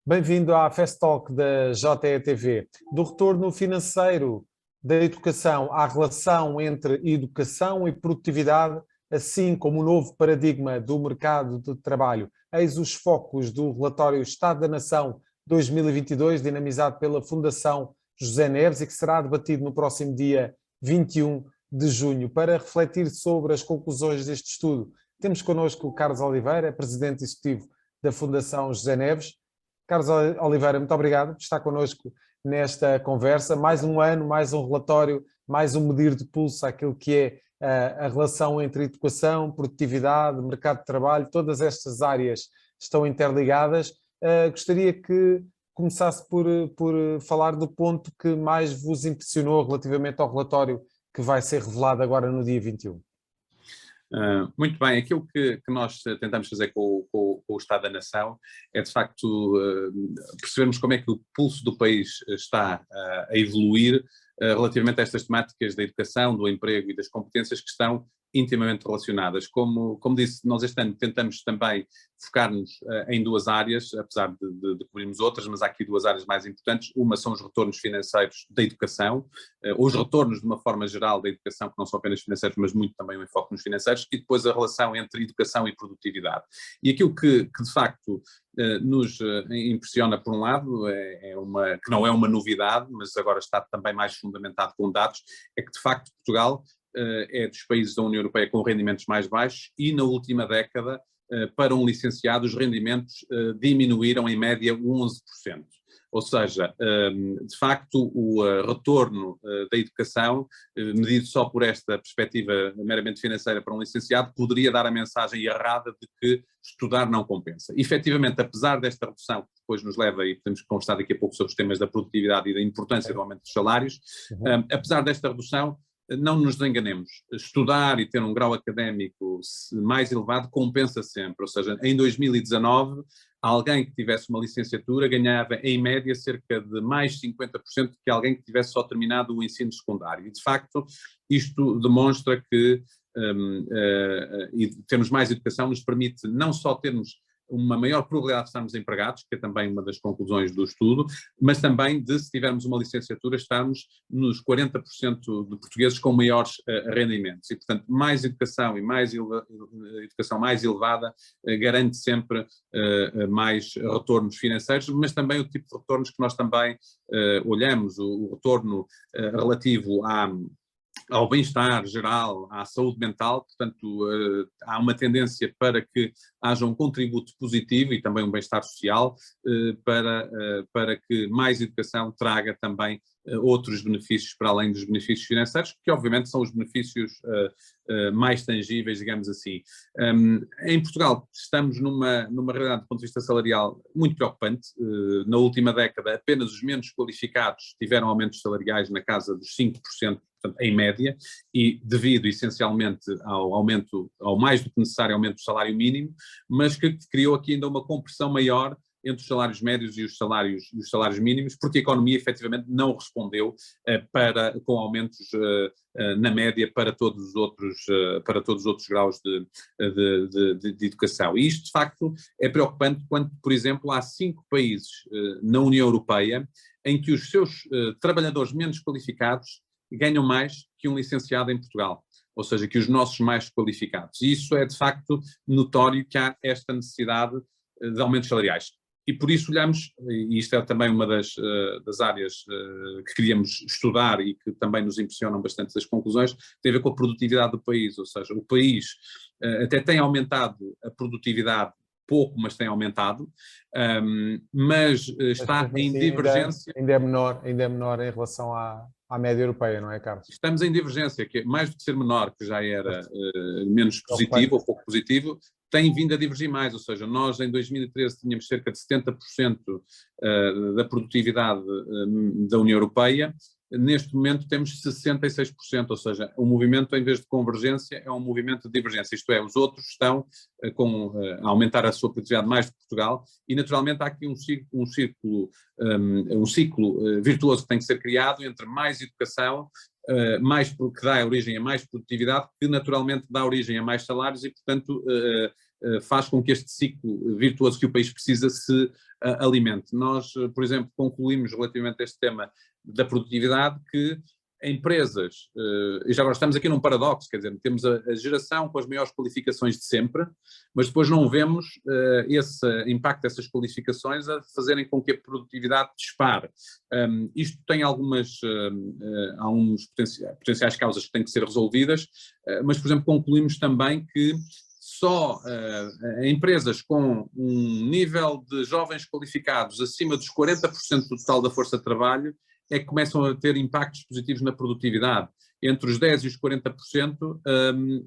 Bem-vindo à Fast Talk da JETV. Do retorno financeiro da educação à relação entre educação e produtividade, assim como o novo paradigma do mercado de trabalho, eis os focos do relatório Estado da Nação 2022, dinamizado pela Fundação José Neves e que será debatido no próximo dia 21 de junho. Para refletir sobre as conclusões deste estudo, temos connosco o Carlos Oliveira, presidente executivo da Fundação José Neves. Carlos Oliveira, muito obrigado por estar connosco nesta conversa. Mais um ano, mais um relatório, mais um medir de pulso àquilo que é a relação entre educação, produtividade, mercado de trabalho, todas estas áreas estão interligadas. Gostaria que começasse por falar do ponto que mais vos impressionou relativamente ao relatório que vai ser revelado agora no dia 21. Muito bem, aquilo que nós tentamos fazer com o Estado da Nação é de facto percebermos como é que o pulso do país está a evoluir relativamente a estas temáticas da educação, do emprego e das competências que estão intimamente relacionadas. Como disse, nós este ano tentamos também focar-nos em duas áreas, apesar de cobrirmos outras, mas há aqui duas áreas mais importantes. Uma são os retornos financeiros da educação, os retornos de uma forma geral da educação, que não são apenas financeiros, mas muito também o enfoque nos financeiros, e depois a relação entre educação e produtividade. E aquilo que de facto nos impressiona, por um lado, que não é uma novidade, mas agora está também mais fundamentado com dados, é que de facto Portugal é dos países da União Europeia com rendimentos mais baixos e na última década, para um licenciado, os rendimentos diminuíram em média 11%. Ou seja, de facto, o retorno da educação, medido só por esta perspectiva meramente financeira para um licenciado, poderia dar a mensagem errada de que estudar não compensa. Efetivamente, apesar desta redução, que depois nos leva, e podemos conversar daqui a pouco sobre os temas da produtividade e da importância do aumento dos salários, apesar desta redução, não nos enganemos, estudar e ter um grau académico mais elevado compensa sempre, ou seja, em 2019, alguém que tivesse uma licenciatura ganhava em média cerca de mais 50% que alguém que tivesse só terminado o ensino secundário. E de facto, isto demonstra que termos mais educação nos permite não só termos uma maior probabilidade de estarmos empregados, que é também uma das conclusões do estudo, mas também de, se tivermos uma licenciatura, estarmos nos 40% de portugueses com maiores rendimentos. E, portanto, mais educação e educação mais elevada garante sempre mais retornos financeiros, mas também o tipo de retornos que nós também olhamos, o retorno relativo ao bem-estar geral, à saúde mental. Portanto, há uma tendência para que haja um contributo positivo e também um bem-estar social para que mais educação traga também outros benefícios para além dos benefícios financeiros, que obviamente são os benefícios mais tangíveis, digamos assim. Em Portugal estamos numa realidade do ponto de vista salarial muito preocupante. Na última década apenas os menos qualificados tiveram aumentos salariais na casa dos 5%, portanto, em média, e devido essencialmente ao mais do que necessário aumento do salário mínimo, mas que criou aqui ainda uma compressão maior entre os salários médios e os salários mínimos, porque a economia efetivamente não respondeu com aumentos na média para todos os outros graus de educação. E isto, de facto, é preocupante quando, por exemplo, há 5 países na União Europeia em que os seus trabalhadores menos qualificados ganham mais que um licenciado em Portugal, ou seja, que os nossos mais qualificados. E isso é, de facto, notório que há esta necessidade de aumentos salariais. E por isso olhamos, e isto é também uma das áreas que queríamos estudar e que também nos impressionam bastante as conclusões, tem a ver com a produtividade do país, ou seja, o país até tem aumentado a produtividade pouco, mas tem aumentado, mas está em divergência. Ainda é menor em relação à média europeia, não é, Carlos? Estamos em divergência, que é mais do que ser menor, que já era menos positivo ou pouco positivo, tem vindo a divergir mais, ou seja, nós em 2013 tínhamos cerca de 70% da produtividade da União Europeia, neste momento temos 66%, ou seja, o movimento em vez de convergência é um movimento de divergência, isto é, os outros estão a aumentar a sua produtividade mais do que Portugal e naturalmente há aqui um ciclo virtuoso que tem que ser criado entre mais educação que dá origem a mais produtividade, que naturalmente dá origem a mais salários e, portanto, faz com que este ciclo virtuoso que o país precisa se alimente. Nós, por exemplo, concluímos relativamente a este tema da produtividade que empresas, e já agora estamos aqui num paradoxo, quer dizer, temos a geração com as maiores qualificações de sempre, mas depois não vemos esse impacto dessas qualificações a fazerem com que a produtividade dispare. Isto tem alguns potenciais causas que têm que ser resolvidas, mas, por exemplo, concluímos também que só empresas com um nível de jovens qualificados acima dos 40% do total da força de trabalho é que começam a ter impactos positivos na produtividade. Entre os 10% e os 40%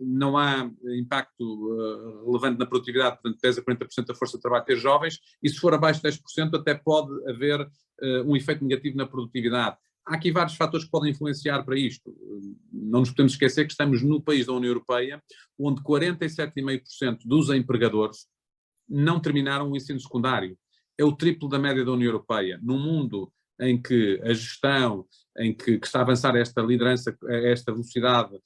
não há impacto relevante na produtividade, portanto 10% a 40% da força de trabalho ter jovens, e se for abaixo de 10% até pode haver um efeito negativo na produtividade. Há aqui vários fatores que podem influenciar para isto. Não nos podemos esquecer que estamos no país da União Europeia, onde 47,5% dos empregadores não terminaram o ensino secundário. É o triplo da média da União Europeia. Num mundo em que a gestão, em que está a avançar esta liderança, esta velocidade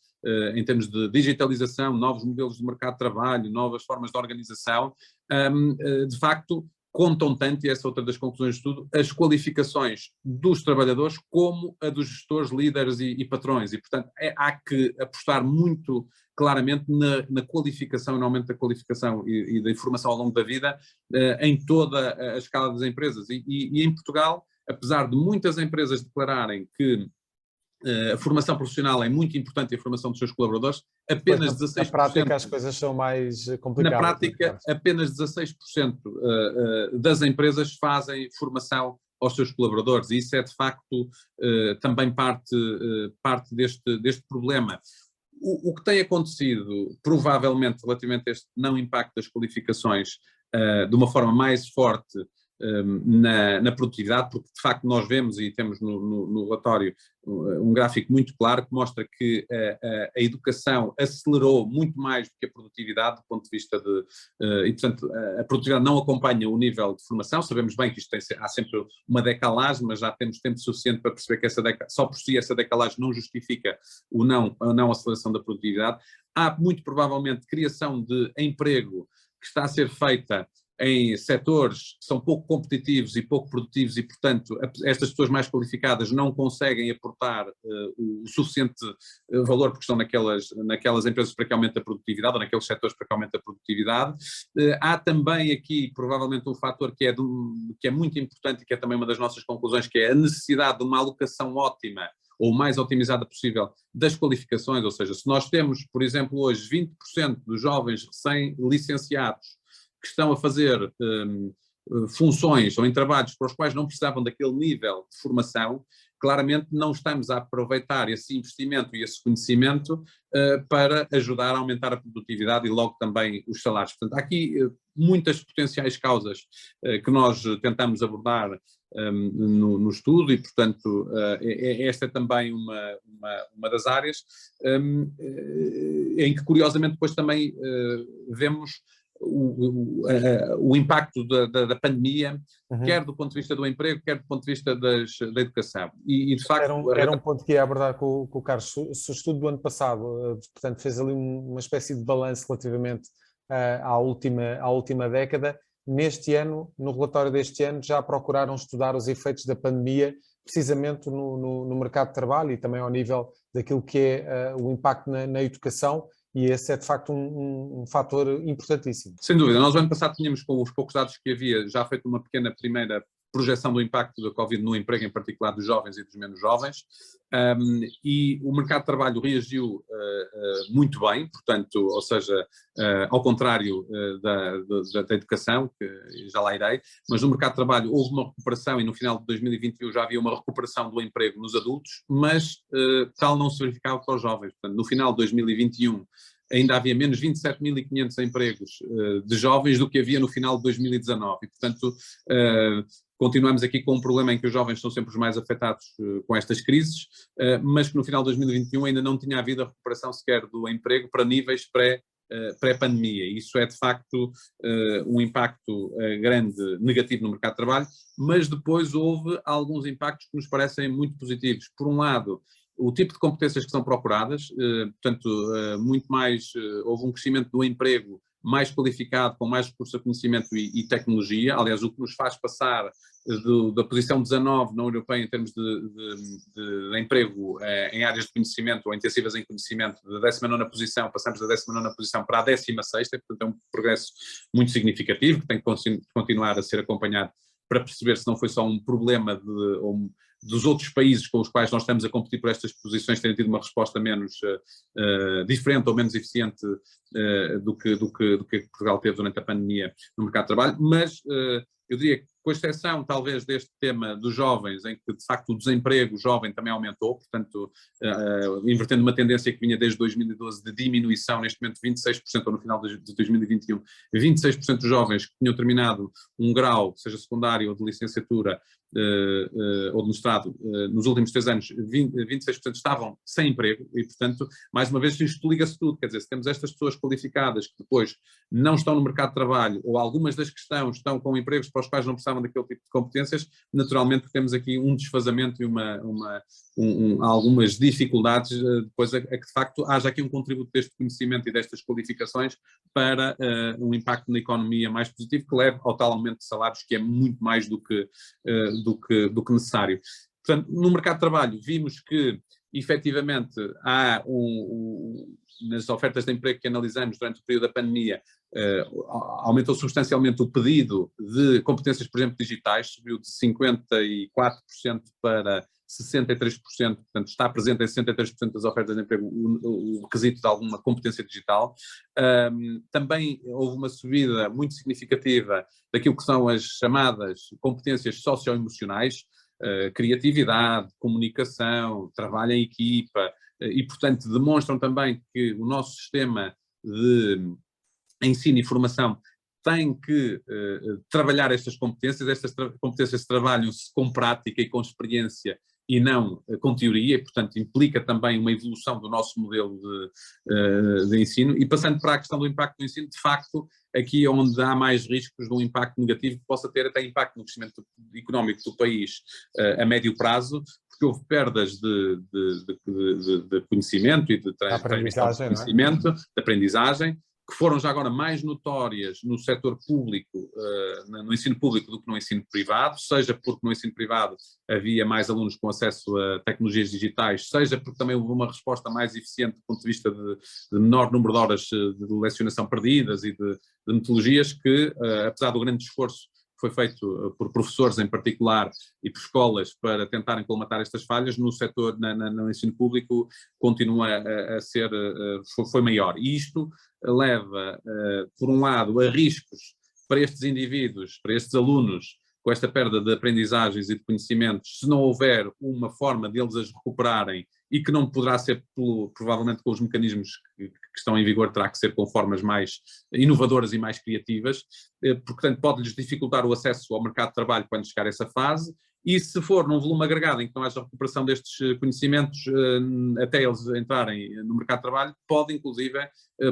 em termos de digitalização, novos modelos de mercado de trabalho, novas formas de organização, de facto contam tanto, e essa é outra das conclusões de estudo, as qualificações dos trabalhadores como a dos gestores, líderes e patrões. E, portanto, há que apostar muito claramente na qualificação, no aumento da qualificação e da informação ao longo da vida em toda a escala das empresas. E em Portugal, apesar de muitas empresas declararem que a formação profissional é muito importante e a formação dos seus colaboradores, apenas 16%. Na prática as coisas são mais complicadas. Na prática, apenas 16% das empresas fazem formação aos seus colaboradores, e isso é de facto também parte deste problema. O que tem acontecido, provavelmente, relativamente a este não impacto das qualificações, de uma forma mais forte na produtividade, porque de facto nós vemos e temos no relatório um gráfico muito claro que mostra que a educação acelerou muito mais do que a produtividade do ponto de vista e portanto a produtividade não acompanha o nível de formação. Sabemos bem que há sempre uma decalagem, mas já temos tempo suficiente para perceber que só por si essa decalagem não justifica a não aceleração da produtividade. Há muito provavelmente criação de emprego que está a ser feita em setores que são pouco competitivos e pouco produtivos e, portanto, estas pessoas mais qualificadas não conseguem aportar o suficiente valor porque estão naquelas empresas para que aumente a produtividade, ou naqueles setores para que aumente a produtividade. Há também aqui, provavelmente, um fator que é muito importante e que é também uma das nossas conclusões, que é a necessidade de uma alocação ótima ou mais otimizada possível das qualificações, ou seja, se nós temos, por exemplo, hoje 20% dos jovens recém-licenciados que estão a fazer funções ou em trabalhos para os quais não precisavam daquele nível de formação, claramente não estamos a aproveitar esse investimento e esse conhecimento para ajudar a aumentar a produtividade e logo também os salários. Portanto, há aqui muitas potenciais causas que nós tentamos abordar no estudo e, portanto, esta é também uma das áreas em que, curiosamente, depois também vemos o impacto da pandemia, quer do ponto de vista do emprego, quer do ponto de vista da educação. E de facto... Era um ponto que ia abordar com o Carlos. O estudo do ano passado, portanto, fez ali uma espécie de balanço relativamente à última década. Neste ano, no relatório deste ano, já procuraram estudar os efeitos da pandemia precisamente no mercado de trabalho e também ao nível daquilo que é o impacto na educação. E esse é, de facto, um fator importantíssimo. Sem dúvida. Nós, no ano passado, tínhamos, com os poucos dados que havia, já feito uma pequena primeira projeção do impacto da Covid no emprego, em particular dos jovens e dos menos jovens, e o mercado de trabalho reagiu muito bem, portanto, ou seja, ao contrário da educação, que já lá irei, mas no mercado de trabalho houve uma recuperação e no final de 2021 já havia uma recuperação do emprego nos adultos, mas tal não se verificava para os jovens. Portanto, no final de 2021 ainda havia menos 27.500 empregos de jovens do que havia no final de 2019 e, portanto, continuamos aqui com um problema em que os jovens são sempre os mais afetados com estas crises, mas que no final de 2021 ainda não tinha havido a recuperação sequer do emprego para níveis pré-pandemia. Isso é, de facto, um impacto grande, negativo no mercado de trabalho, mas depois houve alguns impactos que nos parecem muito positivos. Por um lado, o tipo de competências que são procuradas, portanto, muito mais, houve um crescimento do emprego mais qualificado, com mais recurso a conhecimento e tecnologia, aliás, o que nos faz passar da posição 19 na União Europeia em termos de emprego em áreas de conhecimento ou intensivas em conhecimento, da 19ª posição, passamos da 19ª posição para a 16ª, portanto é um progresso muito significativo, que tem que continuar a ser acompanhado para perceber se não foi só um problema dos outros países com os quais nós estamos a competir por estas posições terem tido uma resposta menos diferente ou menos eficiente do que Portugal teve durante a pandemia no mercado de trabalho, mas eu diria que, com exceção talvez deste tema dos jovens, em que de facto o desemprego jovem também aumentou, portanto invertendo uma tendência que vinha desde 2012 de diminuição, neste momento 26%, ou no final de 2021, 26% dos jovens que tinham terminado um grau, seja secundário ou de licenciatura, ou de mestrado, nos últimos 3 anos, 26% estavam sem emprego e, portanto, mais uma vez isto liga-se tudo, quer dizer, se temos estas pessoas qualificadas que depois não estão no mercado de trabalho, ou algumas das que estão com empregos para os quais não precisavam daquele tipo de competências, naturalmente temos aqui um desfazamento e algumas dificuldades depois a que de facto haja aqui um contributo deste conhecimento e destas qualificações para um impacto na economia mais positivo que leve ao tal aumento de salários que é muito mais do que necessário. Portanto, no mercado de trabalho vimos que efetivamente há nas ofertas de emprego que analisamos durante o período da pandemia, aumentou substancialmente o pedido de competências, por exemplo, digitais, subiu de 54% para 63%, portanto está presente em 63% das ofertas de emprego o requisito de alguma competência digital. Também houve uma subida muito significativa daquilo que são as chamadas competências socioemocionais, criatividade, comunicação, trabalho em equipa, e portanto demonstram também que o nosso sistema de ensino e formação tem que trabalhar estas competências trabalham-se com prática e com experiência e não com teoria, e portanto implica também uma evolução do nosso modelo de ensino. E passando para a questão do impacto do ensino, de facto, aqui é onde há mais riscos de um impacto negativo que possa ter até impacto no crescimento económico do país a médio prazo, porque houve perdas de conhecimento e de transmissão de conhecimento, de aprendizagem, que foram já agora mais notórias no setor público, no ensino público, do que no ensino privado, seja porque no ensino privado havia mais alunos com acesso a tecnologias digitais, seja porque também houve uma resposta mais eficiente do ponto de vista de menor número de horas de lecionação perdidas e de metodologias que, apesar do grande esforço que foi feito por professores em particular e por escolas para tentarem colmatar estas falhas, no setor, no ensino público, continua a ser, foi maior. E isto leva, por um lado, a riscos para estes indivíduos, para estes alunos, com esta perda de aprendizagens e de conhecimentos, se não houver uma forma deles as recuperarem, e que não poderá ser, provavelmente, com os mecanismos que estão em vigor, terá que ser com formas mais inovadoras e mais criativas, porque, portanto, pode-lhes dificultar o acesso ao mercado de trabalho quando chegar a essa fase, e se for num volume agregado em que não haja recuperação destes conhecimentos até eles entrarem no mercado de trabalho, pode inclusive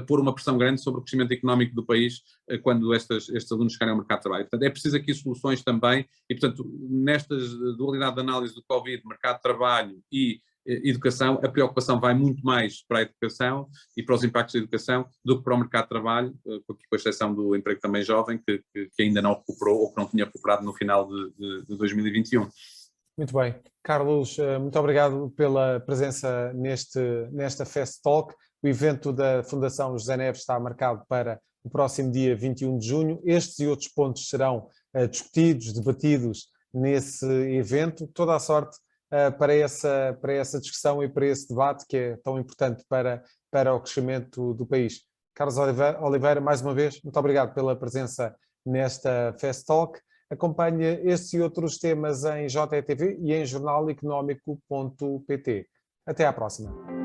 pôr uma pressão grande sobre o crescimento económico do país quando estes alunos chegarem ao mercado de trabalho. Portanto, é preciso aqui soluções também, e portanto, nesta dualidade de análise do Covid, mercado de trabalho e educação, a preocupação vai muito mais para a educação e para os impactos da educação do que para o mercado de trabalho, com exceção do emprego também jovem, que ainda não recuperou ou que não tinha recuperado no final de 2021. Muito bem. Carlos, muito obrigado pela presença nesta Fast Talk. O evento da Fundação José Neves está marcado para o próximo dia 21 de junho. Estes e outros pontos serão discutidos, debatidos nesse evento. Toda a sorte para essa discussão e para esse debate que é tão importante para o crescimento do país. Carlos Oliveira, mais uma vez, muito obrigado pela presença nesta Fast Talk. Acompanhe estes e outros temas em JETV e em jornaleconómico.pt. Até à próxima.